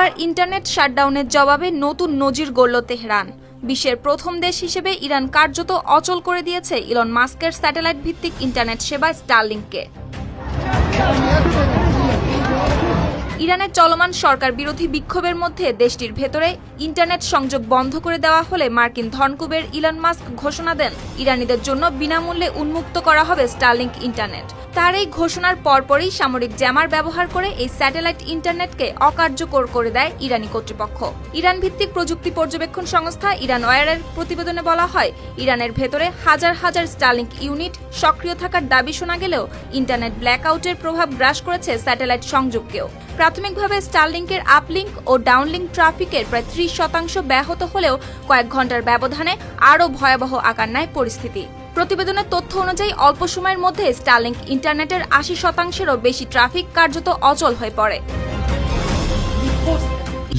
এবার ইন্টারনেট শাটডাউনের জবাবে নতুন নজির গড়ল তেহরান। বিশ্বের প্রথম দেশ হিসেবে ইরান কার্যত অচল করে দিয়েছে ইলন মাস্কের স্যাটেলাইট ভিত্তিক ইন্টারনেট সেবা স্টারলিংককে। ইরানের চলমান সরকার বিরোধী বিক্ষোভের মধ্যে দেশটির ভেতরে ইন্টারনেট সংযোগ বন্ধ করে দেওয়া হলে মার্কিন ধনকুবের ইলন মাস্ক ঘোষণা দেন ইরানিদের জন্য বিনামূল্যে উন্মুক্ত করা হবে স্টারলিংক ইন্টারনেট। তার এই ঘোষণার পরপরই সামরিক জ্যামার ব্যবহার করে এই স্যাটেলাইট ইন্টারনেটকে অকার্যকর করে দেয় ইরানি কর্তৃপক্ষ। ইরান ভিত্তিক প্রযুক্তি পর্যবেক্ষণ সংস্থা ইরান ওয়্যারের প্রতিবেদনে বলা হয়, ইরানের ভেতরে হাজার হাজার স্টারলিংক ইউনিট সক্রিয় থাকার দাবি শোনা গেলেও ইন্টারনেট ব্ল্যাকআউটের প্রভাব গ্রাস করেছে স্যাটেলাইট সংযোগকেও। প্রাথমিকভাবে স্টারলিংকের আপলিংক ও ডাউনলিংক ট্রাফিকের প্রায় 30% ব্যাহত হলেও কয়েক ঘন্টার ব্যবধানে আরও ভয়াবহ আকার নেয় পরিস্থিতি। প্রতিবেদনের তথ্য অনুযায়ী অল্প সময়ের মধ্যে স্টারলিংক ইন্টারনেটের 80%-এরও বেশি ট্রাফিক কার্যত অচল হয়ে পড়ে।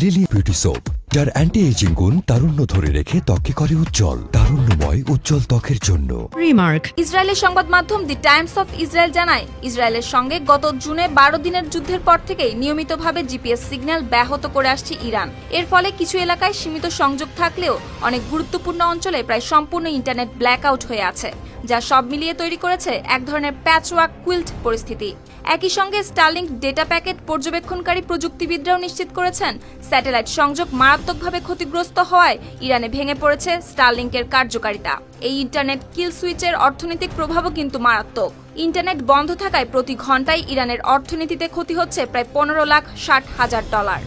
লিলি বিউটি সোপ, যার অ্যান্টি এজিং গুণ তারুণ্য ধরে রেখে ত্বকে করে উজ্জ্বল, তারুণ্যময় উজ্জ্বল ত্বকের জন্য। রিমার্ক। ইসরায়েলের সংবাদ মাধ্যম দি টাইমস অফ ইসরায়েল জানায়, ইসরায়েলের সঙ্গে গত জুনে 12 দিনের যুদ্ধের পর থেকেই নিয়মিতভাবে জিপিএস সিগন্যাল ব্যাহত করে আসছে ইরান। এর ফলে কিছু এলাকায় সীমিত সংযোগ থাকলেও অনেক গুরুত্বপূর্ণ অঞ্চলে প্রায় সম্পূর্ণ ইন্টারনেট ব্ল্যাকআউট হয়ে আছে, যা সব মিলিয়ে তৈরি করেছে এক ধরনের প্যাচওয়ার্ক কুইল্ট পরিস্থিতি। একই সঙ্গে স্টারলিংক ডেটা প্যাকেট পর্যবেক্ষণকারী প্রযুক্তিবিদরাও নিশ্চিত করেছেন, স্যাটেলাইট সংযোগ মারাত্মকভাবে ক্ষতিগ্রস্ত হওয়ায় ইরানে ভেঙে পড়েছে স্টারলিংকের কার্যকারিতা। এই ইন্টারনেট কিল সুইচের অর্থনৈতিক প্রভাবও কিন্তু মারাত্মক। ইন্টারনেট বন্ধ থাকায় প্রতি ঘন্টায় ইরানের অর্থনীতিতে ক্ষতি হচ্ছে প্রায় $15,60,000।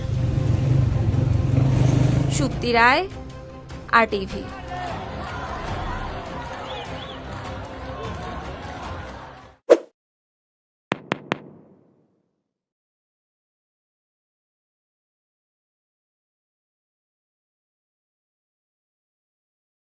সুপ্তি রায়, RTV।